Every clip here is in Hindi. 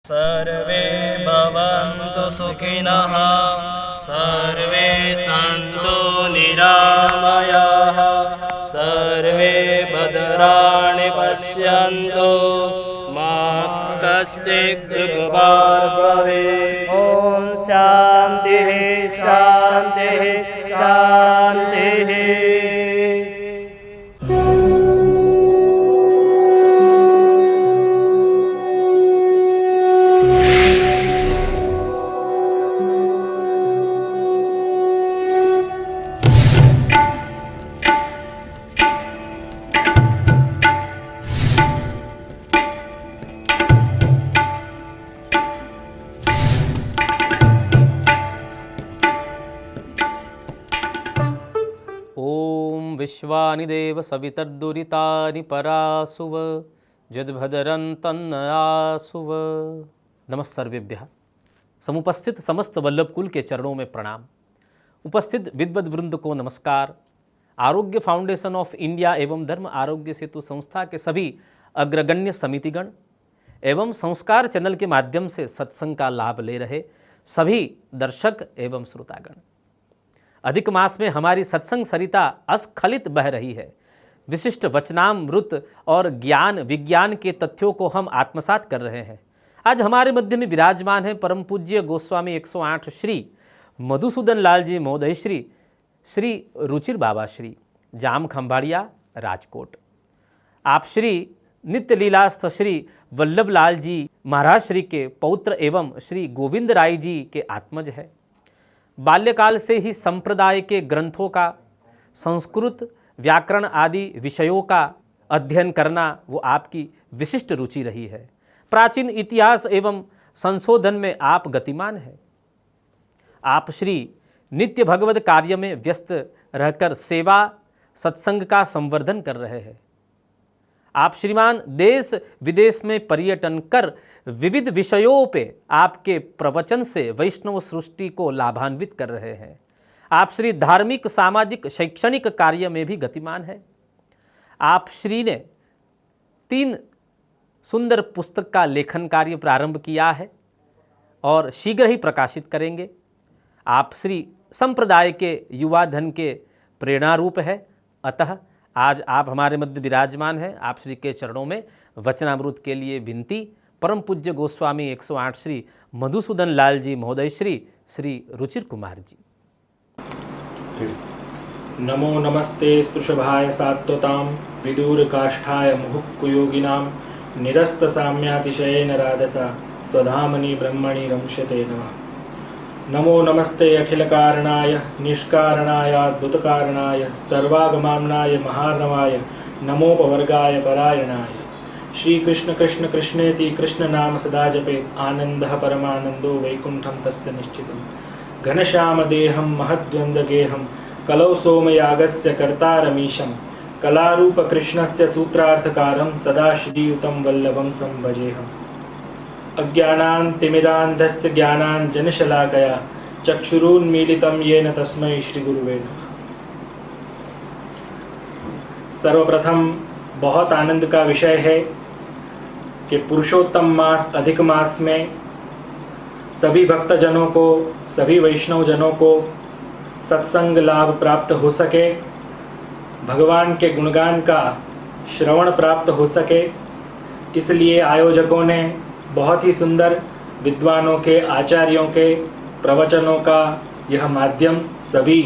सर्वे भवन्तु सुखिनः, सर्वे सन्तु निरामयाः, सर्वे भद्राणि पश्यन्तु, मा कश्चित् दुःखभाग् भवेत्। ॐ शान्तिः शान्तिः शान्तिः। विश्वानि देव सवितर्दुरितानि परासुव यद्भद्रं तन्नयासुव। नमः सर्वेभ्यः। समुपस्थित समस्त वल्लभ कुल के चरणों में प्रणाम। उपस्थित विद्वद वृंद को नमस्कार। आरोग्य फाउंडेशन ऑफ इंडिया एवं धर्म आरोग्य सेतु संस्था के सभी अग्रगण्य समितिगण एवं संस्कार चैनल के माध्यम से सत्संग का लाभ ले रहे सभी दर्शक एवं श्रोतागण। अधिक मास में हमारी सत्संग सरिता अस्खलित बह रही है। विशिष्ट वचनामृत और ज्ञान विज्ञान के तथ्यों को हम आत्मसात कर रहे हैं। आज हमारे मध्य में विराजमान है परम पूज्य गोस्वामी 108 श्री मधुसूदन लाल जी महोदय श्री रुचिर बाबा श्री जाम खंभाड़िया राजकोट। आप श्री नित्य लीलास्थ श्री वल्लभ लाल जी महाराज श्री के पौत्र एवं श्री गोविंद राय जी के आत्मज है। बाल्यकाल से ही संप्रदाय के ग्रंथों का संस्कृत व्याकरण आदि विषयों का अध्ययन करना वो आपकी विशिष्ट रुचि रही है। प्राचीन इतिहास एवं संशोधन में आप गतिमान हैं। आप श्री नित्य भगवत कार्य में व्यस्त रहकर सेवा सत्संग का संवर्धन कर रहे हैं। आप श्रीमान देश विदेश में पर्यटन कर विविध विषयों पे आपके प्रवचन से वैष्णव सृष्टि को लाभान्वित कर रहे हैं। आप श्री धार्मिक सामाजिक शैक्षणिक कार्य में भी गतिमान है। आप श्री ने 3 सुंदर पुस्तक का लेखन कार्य प्रारंभ किया है और शीघ्र ही प्रकाशित करेंगे। आप श्री संप्रदाय के युवा धन के प्रेरणा रूप है। अतः आज आप हमारे मध्य विराजमान हैं। आप श्री के चरणों में वचनामृत के लिए विनती। परम पूज्य गोस्वामी 108 श्री मधुसूदन लाल जी महोदय श्री रुचिर कुमार जी। नमो नमस्ते स्तुषभाय सात्वतां विदूर काष्ठाय मुहुक्कुयोगिनां निरस्त साम्यातिशयेन राधसा स्वधामनि ब्रह्मणि रंशते नमः। नमो नमस्ते अखिल कारणाय निष्कारणाय अद्भुतकारणाय सर्वागमाम्नाय महार्णवाय नमोपवर्गाय परायणाय। श्री कृष्ण कृष्ण कृष्णेति कृष्ण नाम सदा जपेत् आनंदः परमानंदो वैकुंठं तस्य निश्चितम्। घनश्याम देहं महद्वन्द्वगेहं कलौ सोमयागस्य कर्तारमीशं कलारूप कृष्णस्य सूत्रार्थकारं सदा श्रीयुतं वल्लभं संभजेऽहम्। अज्ञानान्तिमिरान्धस्य ज्ञानाञ्जनशलाकया चक्षुरुन्मीलितं येन तस्मै श्रीगुरुवे नमः। सर्वप्रथम बहुत आनंद का विषय है कि पुरुषोत्तम मास अधिक मास में सभी भक्तजनों को सभी वैष्णव जनों को सत्संग लाभ प्राप्त हो सके, भगवान के गुणगान का श्रवण प्राप्त हो सके। इसलिए आयोजकों ने बहुत ही सुंदर विद्वानों के आचार्यों के प्रवचनों का यह माध्यम सभी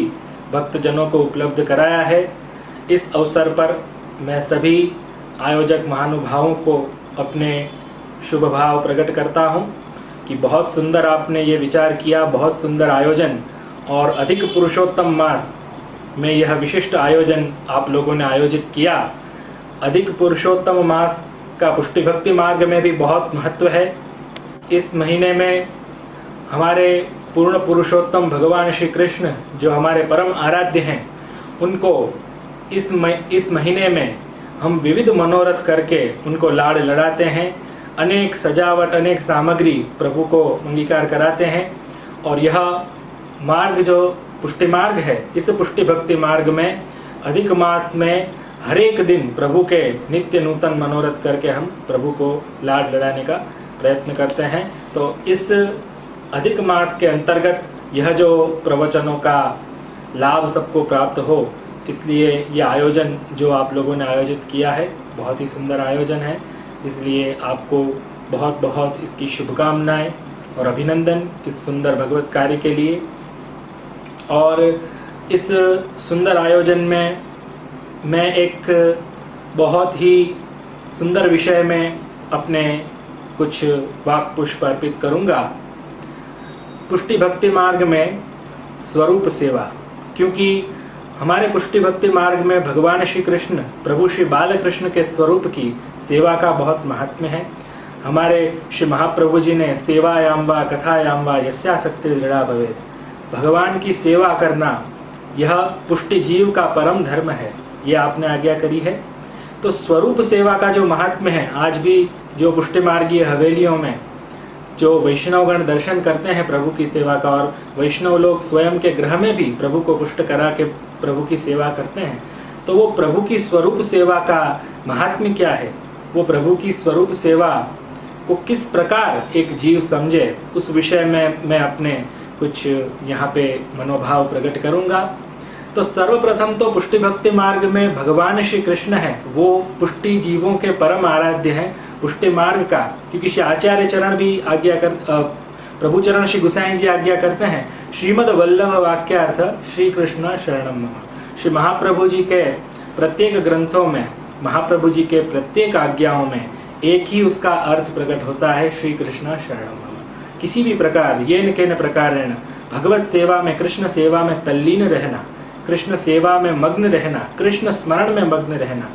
भक्तजनों को उपलब्ध कराया है। इस अवसर पर मैं सभी आयोजक महानुभावों को अपने शुभ भाव प्रकट करता हूं कि बहुत सुंदर आपने ये विचार किया, बहुत सुंदर आयोजन और अधिक पुरुषोत्तम मास में यह विशिष्ट आयोजन आप लोगों ने आयोजित किया। अधिक पुरुषोत्तम मास का पुष्टि भक्ति मार्ग में भी बहुत महत्व है। इस महीने में हमारे पूर्ण पुरुषोत्तम भगवान श्री कृष्ण जो हमारे परम आराध्य हैं, उनको इस महीने में हम विविध मनोरथ करके उनको लाड़ लड़ाते हैं। अनेक सजावट अनेक सामग्री प्रभु को अंगीकार कराते हैं और यह मार्ग जो पुष्टि मार्ग है, इस पुष्टि भक्ति मार्ग में अधिक मास में हर एक दिन प्रभु के नित्य नूतन मनोरथ करके हम प्रभु को लाड़ लड़ाने का प्रयत्न करते हैं। तो इस अधिक मास के अंतर्गत यह जो प्रवचनों का लाभ सबको प्राप्त हो, इसलिए यह आयोजन जो आप लोगों ने आयोजित किया है बहुत ही सुंदर आयोजन है। इसलिए आपको बहुत बहुत इसकी शुभकामनाएं और अभिनंदन इस सुंदर भगवत कार्य के लिए। और इस सुंदर आयोजन में मैं एक बहुत ही सुंदर विषय में अपने कुछ वाक् पुष्प अर्पित करूंगा। पुष्टि भक्ति मार्ग में स्वरूप सेवा, क्योंकि हमारे पुष्टि भक्ति मार्ग में भगवान श्री कृष्ण प्रभु श्री बालकृष्ण के स्वरूप की सेवा का बहुत महत्व है। हमारे श्री महाप्रभु जी ने सेवायाम वा कथायाम वा यस्यासक्ति दृढ़ा भवेत्, भगवान की सेवा करना यह पुष्टि जीव का परम धर्म है, ये आपने आज्ञा करी है। तो स्वरूप सेवा का जो महात्म्य है, आज भी जो पुष्टि मार्गीय हवेलियों में जो वैष्णवगण दर्शन करते हैं प्रभु की सेवा का, और वैष्णव लोग स्वयं के गृह में भी प्रभु को पुष्ट करा के प्रभु की सेवा करते हैं, तो वो प्रभु की स्वरूप सेवा का महात्म्य क्या है, वो प्रभु की स्वरूप सेवा को किस प्रकार एक जीव समझे, उस विषय में मैं अपने कुछ यहाँ पे मनोभाव प्रकट करूँगा। तो सर्वप्रथम तो पुष्टि भक्ति मार्ग में भगवान श्री कृष्ण है, वो पुष्टि जीवों के परम आराध्य हैं पुष्टि मार्ग का। क्योंकि श्री आचार्य चरण भी आज्ञा कर प्रभु चरण श्री गुसाई जी आज्ञा करते हैं, श्रीमद वल्लभ वाक्यार्थ श्री कृष्ण शरणम मम। श्री महाप्रभु जी के प्रत्येक ग्रंथों में, महाप्रभु जी के प्रत्येक आज्ञाओं में एक ही उसका अर्थ प्रकट होता है, श्री कृष्ण शरणम मम। किसी भी प्रकार येन केन प्रकारेण भगवत सेवा में, कृष्ण सेवा में तल्लीन रहना, कृष्ण सेवा में मग्न रहना, कृष्ण स्मरण में मग्न रहना,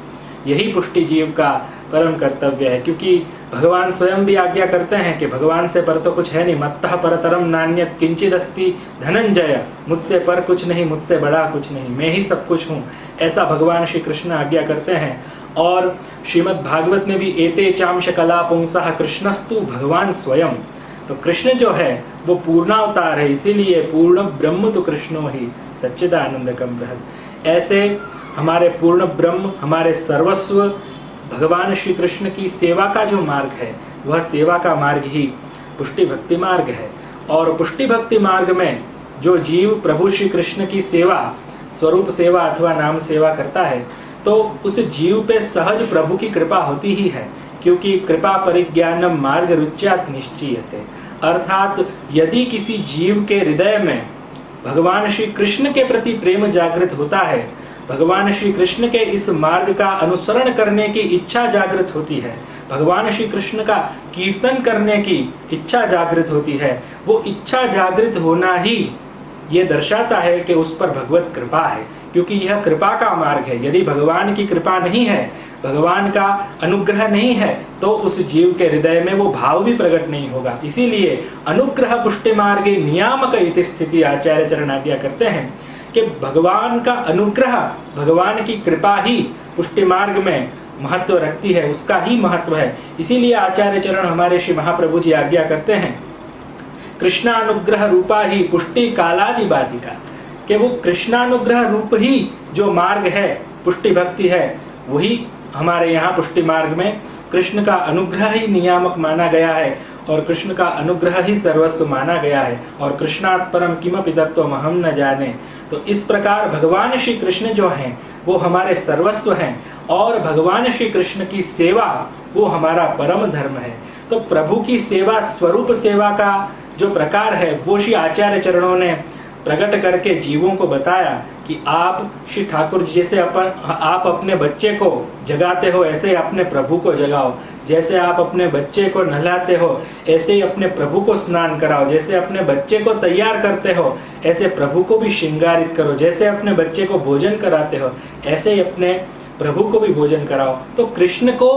यही पुष्टि जीव का परम कर्तव्य है। क्योंकि भगवान स्वयं भी आज्ञा करते हैं कि भगवान से पर तो कुछ है नहीं, मत्तः परतरम नान्यत् किंचिद अस्ति धनंजय, मुझसे पर कुछ नहीं, मुझसे बड़ा कुछ नहीं, मैं ही सब कुछ हूँ, ऐसा भगवान श्री कृष्ण आज्ञा करते हैं। और श्रीमद् भागवत में भी एते चांश कला पुंसः कृष्णस्तु भगवान स्वयं, तो कृष्ण जो है वो पूर्णावतार है, इसीलिए पूर्ण ब्रह्म तो कृष्णो ही सच्चिदानंदकम बृहत्। ऐसे हमारे पूर्ण ब्रह्म, हमारे सर्वस्व भगवान श्री कृष्ण की सेवा का जो मार्ग है, वह सेवा का मार्ग ही पुष्टि भक्ति मार्ग है। और पुष्टि भक्ति मार्ग में जो जीव प्रभु श्री कृष्ण की सेवा, स्वरूप सेवा अथवा नाम सेवा करता है, तो उस जीव पे सहज प्रभु की कृपा होती ही है। क्योंकि कृपा परिज्ञानम मार्ग रुच्यात निश्चीयते, अर्थात यदि किसी जीव के हृदय में भगवान श्री कृष्ण के प्रति प्रेम जागृत होता है, भगवान श्री कृष्ण के इस मार्ग का अनुसरण करने की इच्छा जागृत होती है, भगवान श्री कृष्ण का कीर्तन करने की इच्छा जागृत होती है, वो इच्छा जागृत होना ही ये दर्शाता है कि उस पर भगवत कृपा है। क्योंकि यह कृपा का मार्ग है। यदि भगवान की कृपा नहीं है, भगवान का अनुग्रह नहीं है, तो उस जीव के हृदय में वो भाव भी प्रकट नहीं होगा। इसीलिए अनुग्रह पुष्टि मार्गे नियामक इति स्थिति आचार्य चरण आज्ञा करते हैं कि भगवान का अनुग्रह, भगवान की कृपा ही पुष्टि मार्ग में महत्व रखती है, उसका ही महत्व है। इसीलिए आचार्य चरण हमारे श्री महाप्रभु जी आज्ञा करते हैं, कृष्णानुग्रह रूपा ही पुष्टि कालादि बाधिका, कि वो कृष्णानुग्रह रूप ही जो मार्ग है, पुष्टि भक्ति है, वही हमारे यहाँ पुष्टि मार्ग में कृष्ण का अनुग्रह ही नियामक माना गया है और कृष्ण का अनुग्रह ही सर्वस्व माना गया है। और कृष्णात् परम किमपि तत्त्वम् अहं न जाने। तो इस प्रकार भगवान श्री कृष्ण जो हैं वो हमारे सर्वस्व हैं और भगवान श्री कृष्ण की सेवा वो हमारा परम धर्म है। तो प्रभु की सेवा, स्वरूप सेवा का जो प्रकार है वो श्री आचार्य चरणों ने प्रकट करके जीवों को बताया कि आप श्री ठाकुर जी जैसे आप अपने बच्चे को जगाते हो, ऐसे अपने प्रभु को जगाओ। जैसे आप अपने बच्चे को नहलाते हो, ऐसे ही अपने प्रभु को स्नान कराओ। जैसे अपने बच्चे को तैयार करते हो, ऐसे प्रभु को भी श्रृंगारित करो। जैसे अपने बच्चे को भोजन कराते हो, ऐसे ही अपने प्रभु को भी भोजन कराओ। तो कृष्ण को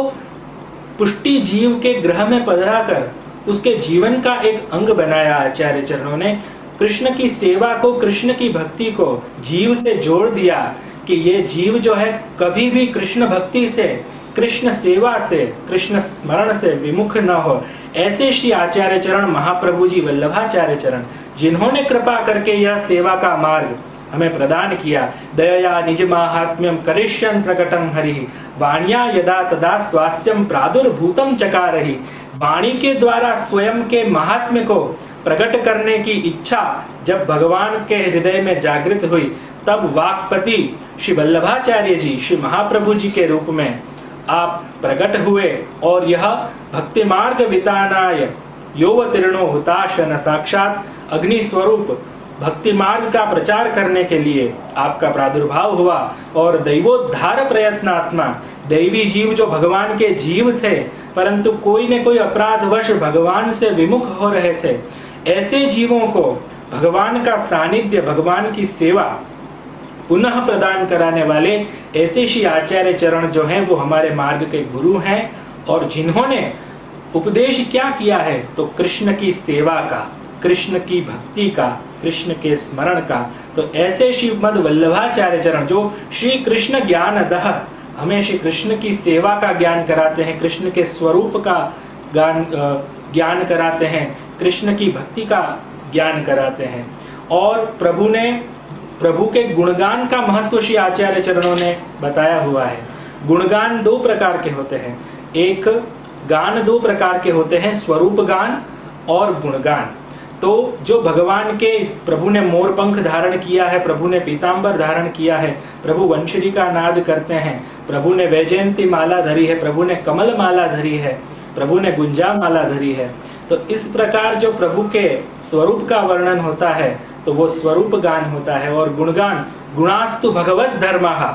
पुष्टि जीव के गृह में पधरा कर उसके जीवन का एक अंग बनाया आचार्य चरणों ने। कृष्ण की सेवा को, कृष्ण की भक्ति को जीव से जोड़ दिया कि ये जीव जो है कभी भी कृष्ण भक्ति से, कृष्ण सेवा से, कृष्ण स्मरण से विमुख न हो। ऐसे श्री आचार्य चरण महाप्रभु जी वल्लभाचार्य चरण, जिन्होंने कृपा करके यह सेवा का मार्ग हमें प्रदान किया। दयया निज माहात्म्यम करिष्यन् प्रकटं हरिः, वाण्या यदा तदा स्वास्यं प्रादुर्भूतं चकारहि। वाणी के द्वारा स्वयं के महात्म्य को प्रकट करने की इच्छा जब भगवान के हृदय में जागृत हुई, तब वाक्पति श्री वल्लभाचार्य जी, श्री महाप्रभु जी के रूप में आप प्रकट हुए और यह भक्ति मार्ग वितानाय योवतीर्णो हुताशन साक्षात अग्नि स्वरूप भक्ति मार्ग का प्रचार करने के लिए आपका प्रादुर्भाव हुआ। और दैवोद्धार प्रयत्नात्मा, दैवी जीव जो भगवान के जीव थे परंतु कोई न कोई अपराधवश भगवान से विमुख हो रहे थे, ऐसे जीवों को भगवान का सानिध्य, भगवान की सेवा पुनः प्रदान कराने वाले ऐसे श्री आचार्य चरण जो हैं वो हमारे मार्ग के गुरु हैं। और जिन्होंने उपदेश क्या किया है, तो कृष्ण की सेवा का, कृष्ण की भक्ति का, कृष्ण के स्मरण का। तो ऐसे श्रीमद् वल्लभाचार्य चरण जो श्री कृष्ण ज्ञान दह, हमें श्री कृष्ण की सेवा का ज्ञान कराते हैं, कृष्ण के स्वरूप का ज्ञान कराते हैं, कृष्ण की भक्ति का ज्ञान कराते हैं। और प्रभु के गुणगान का महत्व श्री आचार्य चरणों ने बताया हुआ है। गुणगान दो प्रकार के होते हैं, एक गान दो प्रकार के होते हैं, स्वरूप गान और गुणगान। तो जो भगवान के, प्रभु ने मोर पंख धारण किया है, प्रभु ने पीतांबर धारण किया है, प्रभु वंशरी का नाद करते हैं, प्रभु ने वैजयंती माला धरी है, प्रभु ने कमल माला धरी है, प्रभु ने गुंजा माला धरी है। तो इस प्रकार जो प्रभु के स्वरूप का वर्णन होता है तो वो स्वरूप गान होता है। और गुणगान, गुणास्तु भगवत धर्मः,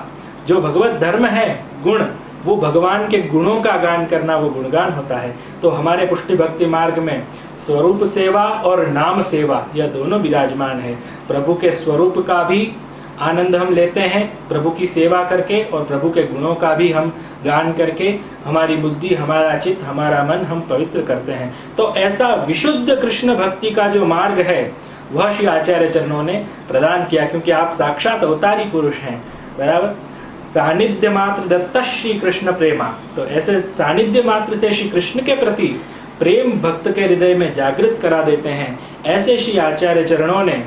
जो भगवत धर्म है गुण, वो भगवान के गुणों का गान करना वो गुणगान होता है। तो हमारे पुष्टि भक्ति मार्ग में स्वरूप सेवा और नाम सेवा यह दोनों विराजमान है। प्रभु के स्वरूप का भी आनंद हम लेते हैं प्रभु की सेवा करके, और प्रभु के गुणों का भी हम गान करके हमारी बुद्धि, हमारा चित्त, हमारा मन हम पवित्र करते हैं। तो ऐसा विशुद्ध कृष्ण भक्ति का जो मार्ग है वह श्री आचार्य चरणों ने प्रदान किया, क्योंकि आप साक्षात अवतारी पुरुष हैं, बराबर। सानिध्य मात्र दत्त श्री कृष्ण प्रेमा, तो ऐसे सानिध्य मात्र से श्री कृष्ण के प्रति प्रेम भक्त के हृदय में जागृत करा देते हैं। ऐसे श्री आचार्य चरणों ने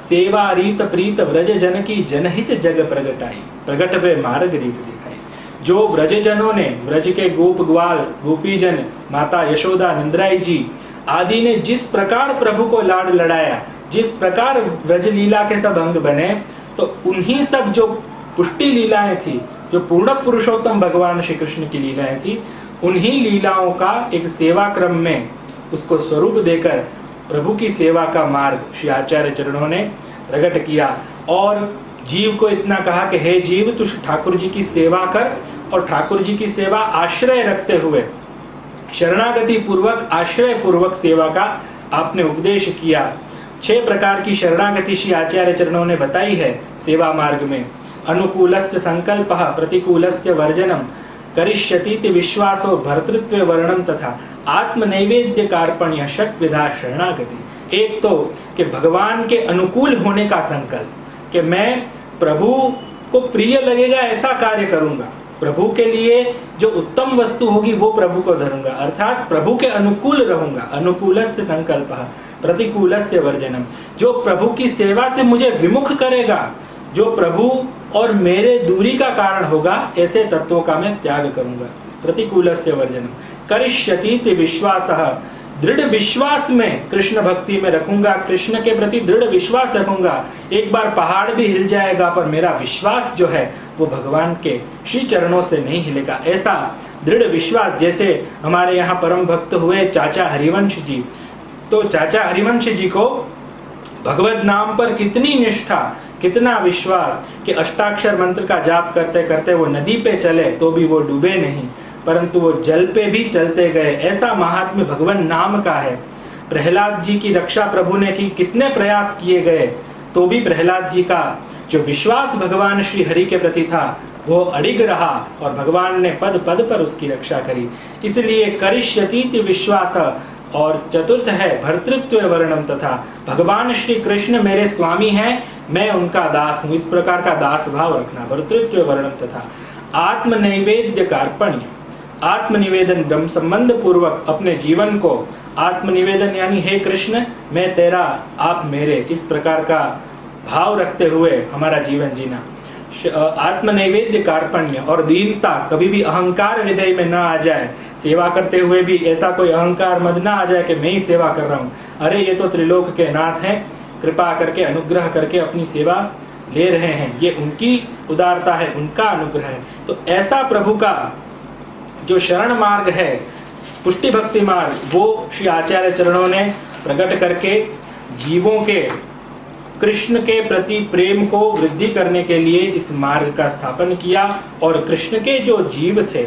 सेवा रीत प्रीत व्रज जन की जनहित जग प्रगटाई, प्रगट वे मार्ग रीत दिखाई। जो व्रज जनों ने, व्रज के गोप ग्वाल, गोपीजन, माता यशोदा, नंदराई जी आदि ने जिस प्रकार प्रभु को लाड लड़ाया, जिस प्रकार व्रज लीला के सब अंग बने, तो उन्हीं सब जो पुष्टि लीलाएं थी, जो पूर्ण पुरुषोत्तम भगवान श्री कृष्ण की लीलाएं थी, उन्हीं लीलाओं का एक सेवा क्रम में उसको स्वरूप देकर प्रभु की सेवा का मार्ग श्री आचार्य चरणों ने प्रकट किया। और जीव को इतना कहा कि हे जीव, तू ठाकुर जी की सेवा कर, और ठाकुर जी की सेवा आश्रय रखते हुए, शरणागति पूर्वक, आश्रय पूर्वक सेवा का आपने उपदेश किया। 6 प्रकार की शरणागति श्री आचार्य चरणों ने बताई है सेवा मार्ग में। अनुकूलस्य संकल्पः, प्रतिकूलस्य वर्जनम, करिष्यतीति विश्वासो, भर्तृत्व वर्णन तथा आत्मनैवेद्य कार्पण्य, शक विधा शरणागति। एक तो कि भगवान के अनुकूल होने का संकल्प, कि मैं प्रभु को प्रिय लगेगा ऐसा कार्य करूंगा, प्रभु के लिए जो उत्तम वस्तु होगी वो प्रभु को धरूंगा, अर्थात प्रभु के अनुकूल रहूंगा। अनुकूलस्य संकल्पः, प्रतिकूलस्य वर्जनम, जो प्रभु की सेवा से मुझे विमुख करेगा, जो प्रभु और मेरे दूरी का कारण होगा, ऐसे तत्वों का मैं त्याग करूंगा। प्रतिकूलस्य वर्जनम, करिष्यतीति विश्वासः, दृढ़ विश्वास में कृष्ण भक्ति में रखूंगा, कृष्ण के प्रति दृढ़ विश्वास रखूंगा। एक बार पहाड़ भी हिल जाएगा पर मेरा विश्वास जो है वो भगवान के श्री चरणों से नहीं हिलेगा। ऐसा दृढ़ विश्वास, जैसे हमारे यहाँ परम भक्त हुए चाचा हरिवंश जी, तो चाचा हरिवंश जी को भगवत नाम पर कितनी निष्ठा, कितना विश्वास कि अष्टाक्षर मंत्र का जाप करते करते वो नदी पे चले तो भी वो डूबे नहीं, परंतु वो जल पे भी चलते गए। ऐसा महात्म्य भगवान नाम का है। प्रहलाद जी की रक्षा प्रभु ने की, कितने प्रयास किए गए तो भी प्रहलाद जी का जो विश्वास भगवान श्री हरि के प्रति था वो अडिग रहा, और भगवान ने पद पद पर उसकी रक्षा करी। इसलिए करिष्यतीति विश्वास। और चतुर्थ है भर्तृत्व वर्णम तथा, भगवान श्री कृष्ण मेरे स्वामी हैं, मैं उनका दास हूँ, इस प्रकार का दास भाव रखना। भर्तृत्व वर्णम तथा आत्मनैवेद्य कार्पण्य, आत्मनिवेदन, ब्रह्म संबंध पूर्वक अपने जीवन को आत्मनिवेदन, यानी हे कृष्ण मैं तेरा, आप मेरे, इस प्रकार का भाव रखते हुए हमारा जीवन जीना। आत्मनैवेद्य कार्पण्य और दीनता, कभी भी अहंकार हृदय में ना आ जाए। सेवा करते हुए भी ऐसा कोई अहंकार मत ना आ जाए कि मैं ही सेवा कर रहा हूँ, अरे ये तो त्रिलोक के नाथ हैं, कृपा करके अनुग्रह करके अपनी सेवा ले रहे हैं, ये उनकी उदारता है, उनका अनुग्रह है। तो ऐसा प्रभु का जो शरण मार्ग है, पुष्टि भक्ति मार्ग, वो श्री आचार्य चरणों ने प्रकट करके जीवों के कृष्ण के प्रति प्रेम को वृद्धि करने के लिए इस मार्ग का स्थापन किया। और कृष्ण के जो जीव थे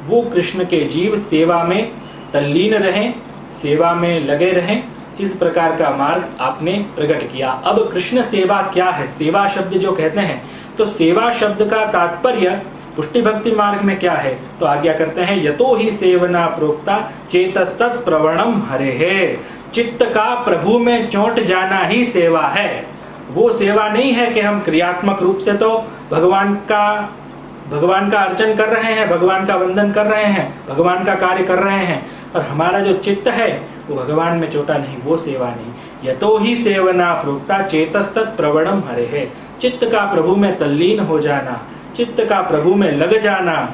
वो कृष्ण के जीव सेवा में तल्लीन रहें, सेवा में लगे रहें, इस प्रकार का मार्ग आपने प्रकट किया। अब कृष्ण सेवा क्या है, सेवा शब्द जो कहते हैं, तो सेवा शब्द का तात्पर्य पुष्टि भक्ति मार्ग में क्या है, तो आज्ञा करते हैं यतो ही सेवना प्रोक्ता चेतस्तत् प्रवणम हरे। चित्त का प्रभु में चौंट जाना ही सेवा है। वो सेवा नहीं है कि हम क्रियात्मक रूप से तो भगवान का अर्चन कर रहे हैं, भगवान का वंदन कर रहे हैं, भगवान का कार्य कर रहे हैं, पर हमारा जो चित्त है वो भगवान में चोटा नहीं, वो सेवा नहीं। यतो ही सेवना प्रोक्ता चेतस्तत् प्रवणम हरे है। चित्त का प्रभु में तल्लीन हो जाना, चित्त का प्रभु में लग जाना,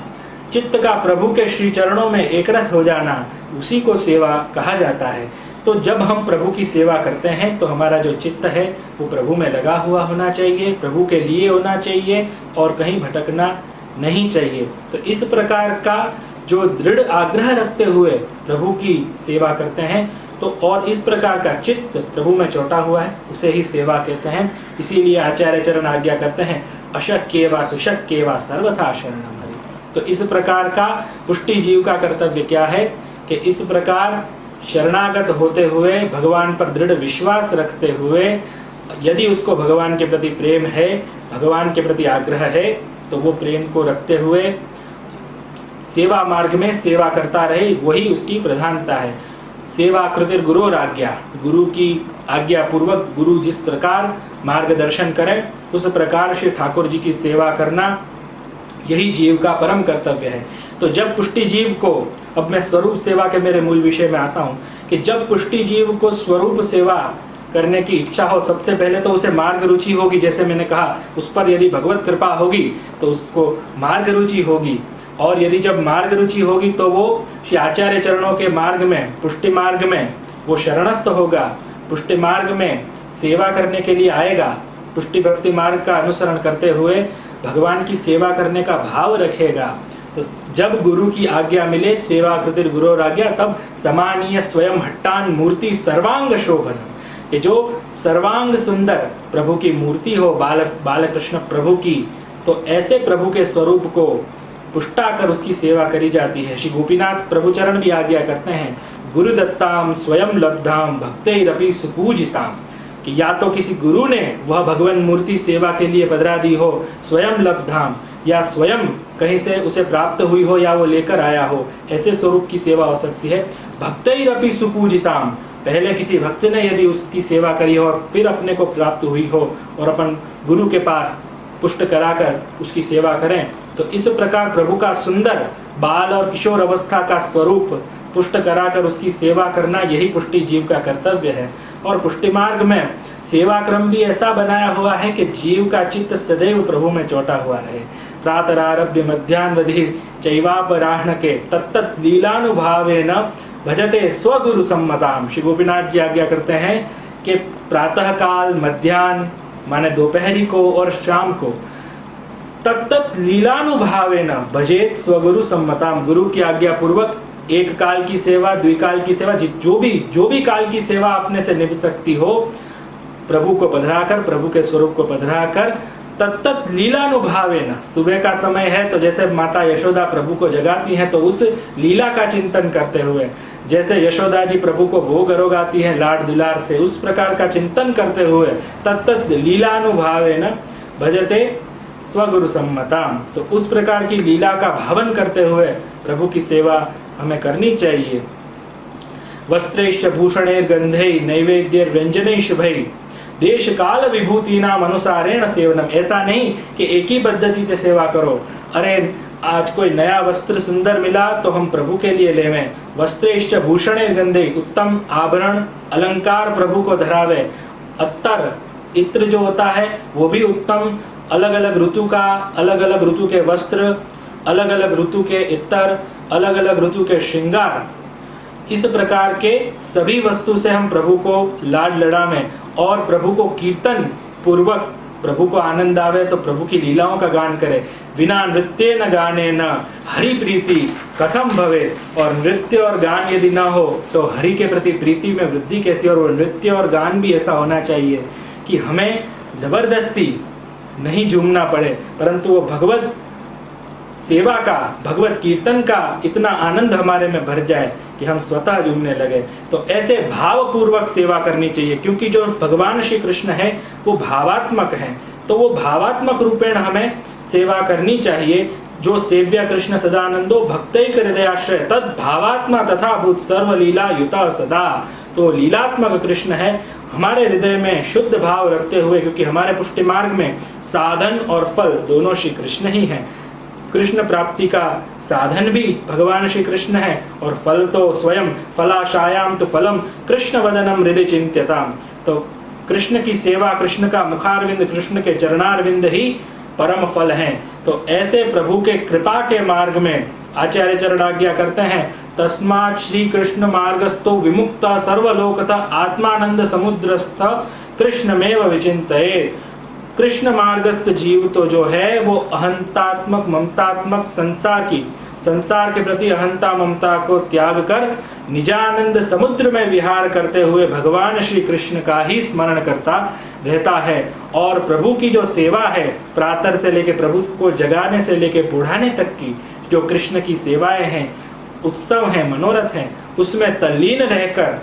चित्त का प्रभु के श्री चरणों में एकरस हो जाना, उसी को सेवा कहा जाता है। तो जब हम प्रभु की सेवा करते हैं तो हमारा जो चित्त है वो प्रभु में लगा हुआ होना चाहिए, प्रभु के लिए होना चाहिए और कहीं भटकना नहीं चाहिए। तो इस प्रकार का जो दृढ़ आग्रह रखते हुए प्रभु की सेवा करते हैं, तो और इस प्रकार का चित्त प्रभु में चौटा हुआ है, उसे ही सेवा कहते हैं। इसीलिए आचार्य चरण आज्ञा करते हैं अशक्य व सुशक्य व सर्वथा शरणम हरि। तो इस प्रकार का पुष्टि जीव का कर्तव्य क्या है कि इस प्रकार शरणागत होते हुए, भगवान पर दृढ़ विश्वास रखते हुए, यदि उसको भगवान के प्रति प्रेम है, भगवान के प्रति आग्रह है, तो वो प्रेम को रखते हुए सेवा मार्ग में सेवा करता रहे, वही उसकी प्रधानता है। सेवा कृतिर गुरु आज्ञा, गुरु की आज्ञा पूर्वक गुरु जिस प्रकार मार्गदर्शन करे उस प्रकार से ठाकुर जी की सेवा करना, यही जीव का परम कर्तव्य है। तो जब पुष्टि जीव को, अब मैं स्वरूप सेवा के मेरे मूल विषय में आता हूँ, कि जब पुष्टि जीव को स्वरूप सेवा करने की इच्छा हो, सबसे पहले तो उसे मार्ग रुचि होगी, जैसे मैंने कहा उस पर यदि भगवत कृपा होगी तो उसको मार्ग रुचि होगी, और यदि जब मार्ग रुचि होगी तो वो श्री आचार्य चरणों के मार्ग में, पुष्टि मार्ग में वो शरणस्थ होगा, पुष्टि मार्ग में सेवा करने के लिए आएगा, पुष्टि भक्ति मार्ग का अनुसरण करते हुए भगवान की सेवा करने का भाव रखेगा। तो जब गुरु की आज्ञा मिले, सेवा कृतिर गुरु आज्ञा, तब समानीय स्वयं हट्टान मूर्ति सर्वांग शोभनम, ये जो सर्वांग सुंदर प्रभु की मूर्ति हो, बालकृष्ण प्रभु की, तो ऐसे प्रभु के स्वरूप को पुष्टा कर उसकी सेवा करी जाती है। श्री गोपीनाथ प्रभु चरण भी आज्ञा करते हैं गुरुदत्ताम स्वयं लब्धाम भक्तैरपि सुपूजिताम, कि या तो किसी गुरु ने वह भगवान मूर्ति सेवा के लिए पधरा दी हो, स्वयं लब्धाम, या स्वयं कहीं से उसे प्राप्त हुई हो या वो लेकर आया हो, ऐसे स्वरूप की सेवा हो सकती है। भक्तैरपि सुपूजिताम, पहले किसी भक्त ने यदि उसकी सेवा करी हो और फिर अपने को प्राप्त हुई हो और अपन गुरु के पास पुष्ट कराकर उसकी सेवा करें, तो इस प्रकार प्रभु का सुंदर बाल और किशोर अवस्था का स्वरूप पुष्ट कराकर उसकी सेवा करना, यही पुष्टि जीव का कर्तव्य है। और पुष्टि मार्ग में सेवा क्रम भी ऐसा बनाया हुआ है कि जीव का चित्त सदैव प्रभु में चौटा हुआ रहे। प्रातरारभ्य मध्यान्वधि चैवापराह्न के तत्तत् लीलानुभावेन भजते स्वगुरु सम्मताम। श्री गोपीनाथ जी आज्ञा करते हैं कि प्रातः काल, मध्याह्न माने दोपहरी को और शाम को, तत्तत् लीलानुभावेन भजेत स्वगुरु सम्मताम, गुरु की आज्ञा पूर्वक एक काल की सेवा, द्विकाल की सेवा, जो भी काल की सेवा अपने से निभ सकती हो, प्रभु को पधराकर, प्रभु के स्वरूप को पधराकर, तत्तत् लीलानुभावेन, सुबह का समय है तो जैसे माता यशोदा प्रभु को जगाती हैं तो उस लीला का चिंतन करते हुए, जैसे यशोदा जी प्रभु को भोग आरोगाती हैं लाड दुलार से, उस प्रकार का चिंतन करते हुए तत्तत् लीलानुभावेन भजते स्वगुरु सम्मताम, तो उस प्रकार की लीला का भावन करते हुए प्रभु की सेवा हमें करनी चाहिए। वस्त्रैश्च भूषणैर्गन्धैः नैवेद्यैर् व्यञ्जनैः शुभैः देश काल विभूति नाम अनुसारेण सेवनम। ऐसा नहीं कि एक ही पद्धति से सेवा करो, अरे आज कोई नया वस्त्र सुंदर मिला तो हम प्रभु के लिए लेवें। वस्त्रैश्च भूषणैर्गन्धैः, उत्तम आभरण अलंकार प्रभु को धरावे। अत्तर इत्र जो होता है वो भी उत्तम अलग अलग ऋतु का, अलग अलग ऋतु के वस्त्र, अलग अलग ऋतु के इत्तर, अलग अलग ऋतु के श्रृंगार, इस प्रकार के सभी वस्तु से हम प्रभु को लाड लड़ावें और प्रभु को कीर्तन पूर्वक, प्रभु को आनंद आवे तो प्रभु की लीलाओं का गान करें। बिना नृत्य न गाने न हरि प्रीति कथम भवे, और नृत्य और गान यदि ना हो तो हरि के प्रति प्रीति में वृद्धि कैसी। और वो नृत्य और गान भी ऐसा होना चाहिए कि हमें जबरदस्ती नहीं झूमना पड़े, परंतु वो भगवत सेवा का, भगवत कीर्तन का इतना आनंद हमारे में भर जाए कि हम स्वतः झूमने लगे। तो ऐसे भावपूर्वक सेवा करनी चाहिए, क्योंकि जो भगवान श्री कृष्ण है वो भावात्मक हैं, तो वो भावात्मक रूपेण हमें सेवा करनी चाहिए। जो सेव्य कृष्ण सदानंदो भक्तैक हृदयाश्रय तद भावात्मा तथा भूत सर्व लीला युता सदा। तो लीलात्मक कृष्ण है, हमारे हृदय में शुद्ध भाव रखते हुए, क्योंकि हमारे पुष्टि मार्ग में साधन और फल दोनों श्री कृष्ण ही हैं। कृष्ण प्राप्ति का साधन भी भगवान श्री कृष्ण है और फल तो स्वयं फलाशायाम तो फलम कृष्ण वदनम हृदय चिंत्यताम। तो कृष्ण की सेवा, कृष्ण का मुखारविंद, कृष्ण के चरणारविंद ही परम फल हैं। तो ऐसे प्रभु के कृपा के मार्ग में आचार्य चरण आज्ञा करते हैं, तस्मात् श्री कृष्ण मार्गस्थो विमुक्ता सर्वलोकतः आत्मानंद समुद्रस्थ कृष्णमेव विचिंतयेत्। कृष्ण मार्गस्थ जीव तो जो है वो अहंतात्मक, ममतात्मक संसार के प्रति अहंता ममता को त्याग कर निजानंद समुद्र में विहार करते हुए भगवान श्री कृष्ण का ही स्मरण करता रहता है। और प्रभु की जो सेवा है, प्रातः से लेके प्रभु को जगाने से लेके बुढ़ाने तक की जो कृष्ण की सेवाएं हैं, उत्सव हैं, मनोरथ हैं, उसमें तल्लीन रहकर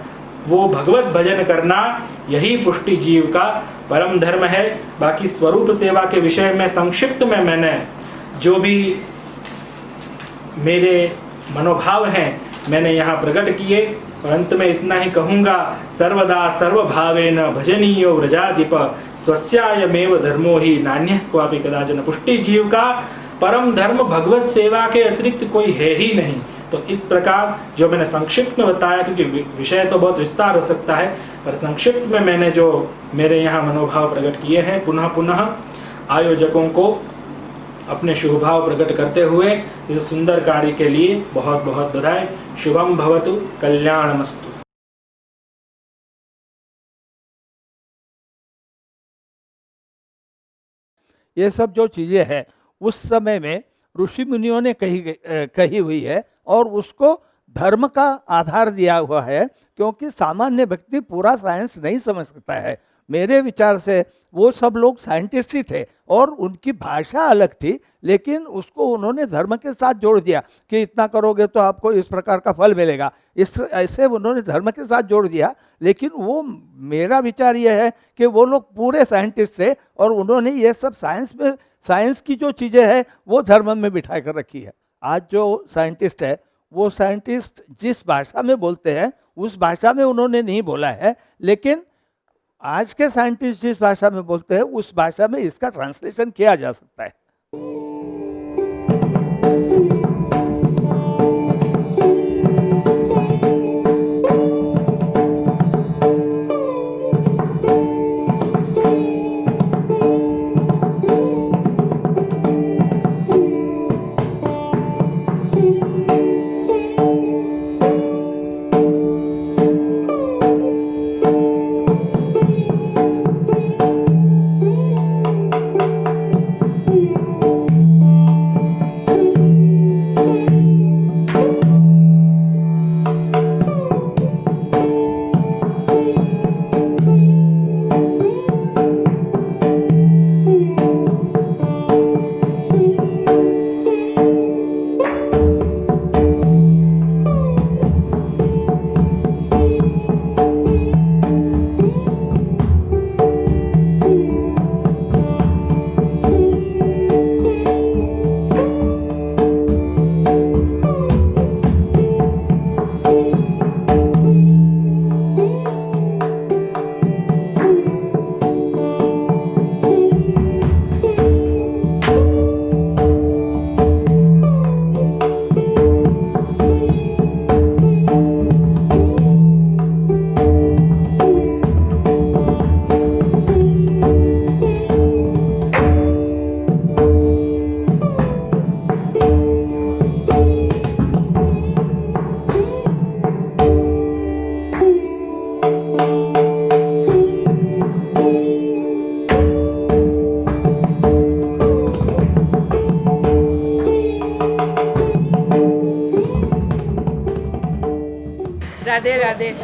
वो भगवत भजन करना, यही पुष्टि जीव का परम धर्म है। बाकी स्वरूप सेवा के विषय में संक्षिप्त में मैंने जो भी मेरे मनोभाव हैं मैंने यहाँ प्रकट किए। अंत में इतना ही कहूँगा, सर्वदा सर्वभावेन भजनीयो व्रजाधिप स्वस्यायमेव धर्मो ही नान्यः क्वापि कदाचन। पुष्टि जीव का परम धर्म भगवत सेवा के अतिरिक्त कोई है ही नहीं। तो इस प्रकार जो मैंने संक्षिप्त में बताया, क्योंकि विषय तो बहुत विस्तार हो सकता है, पर संक्षिप्त में मैंने जो मेरे यहाँ मनोभाव प्रकट किए हैं, पुनः पुनः आयोजकों को अपने शुभ भाव प्रकट करते हुए इस सुंदर कार्य के लिए बहुत बहुत बधाई। शुभम भवतु, कल्याणमस्तु। ये सब जो चीज़ें हैं उस समय में ऋषि मुनियों ने कही हुई है और उसको धर्म का आधार दिया हुआ है, क्योंकि सामान्य व्यक्ति पूरा साइंस नहीं समझ सकता है। मेरे विचार से वो सब लोग साइंटिस्ट ही थे और उनकी भाषा अलग थी, लेकिन उसको उन्होंने धर्म के साथ जोड़ दिया कि इतना करोगे तो आपको इस प्रकार का फल मिलेगा, इस ऐसे उन्होंने धर्म के साथ जोड़ दिया। लेकिन वो मेरा विचार ये है कि वो लोग पूरे साइंटिस्ट थे और उन्होंने ये सब साइंस की जो चीज़ें हैं वो धर्म में बिठा कर रखी है। आज जो साइंटिस्ट है वो साइंटिस्ट जिस भाषा में बोलते हैं उस भाषा में उन्होंने नहीं बोला है, लेकिन आज के साइंटिस्ट जिस भाषा में बोलते हैं उस भाषा में इसका ट्रांसलेशन किया जा सकता है।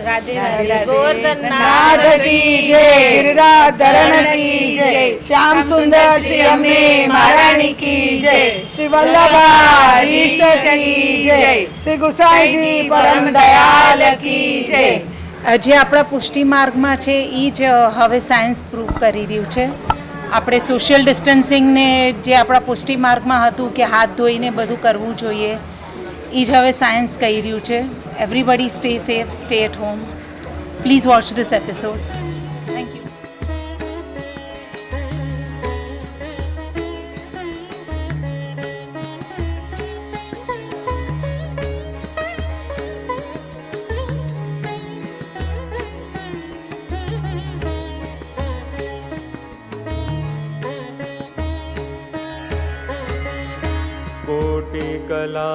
राधे राधे गोवर्धन नाथ की जय, गिरिराज धरण की जय, श्याम सुंदर श्री अम्बे महारानी की जय, श्री वल्लभा ईश्वर की जय, श्री गुसाई जी परम दयाल की जय। જે આપણા પુષ્ટિ માર્ગમાં છે એ જ હવે સાયન્સ પ્રૂવ કરી રહ્યું છે. આપણે સોશિયલ ડિસ્ટન્સિંગને જે આપણા પુષ્ટિ માર્ગમાં હતું કે હાથ ધોઈને બધું કરવું જોઈએ એ જ હવે સાયન્સ કહી રહ્યું છે. Everybody stay safe, stay at home. Please watch this episode. Thank you. कोटि कला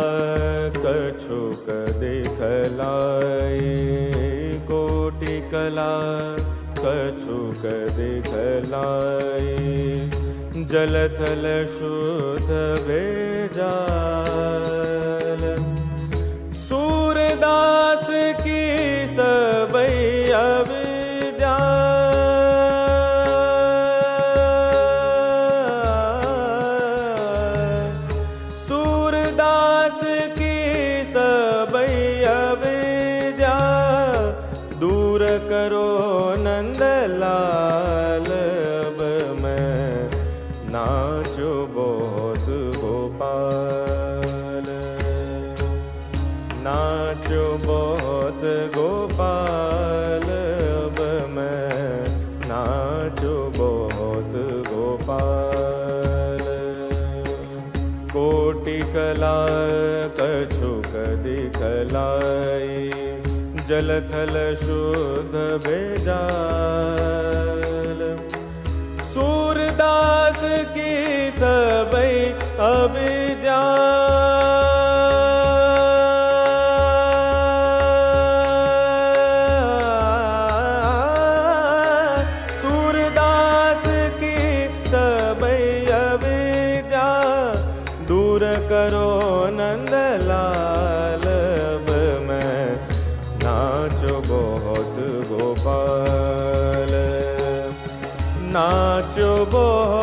कछुक दिखलाए, कोटि कला कछुक दिखलाए, जल थल शुद्ध भेजाल, सूरदास की सबई अविद्या, सूरदास की सबई अविद्या, दूर करो नंदलाल, अब मैं नाचो बहुत गोपाल, नाचो बहुत गोपाल, अब मैं नाचो बहुत गोपाल। कोटि कला कछुक दिखलाई, जल थल शुद्ध भेजाल, सूरदास की सबई अविद्या, सूरदास की सबई अविद्या, दूर करो नंदलाल, अब मैं नाचो बहुत गोपाल, नाचो बहुत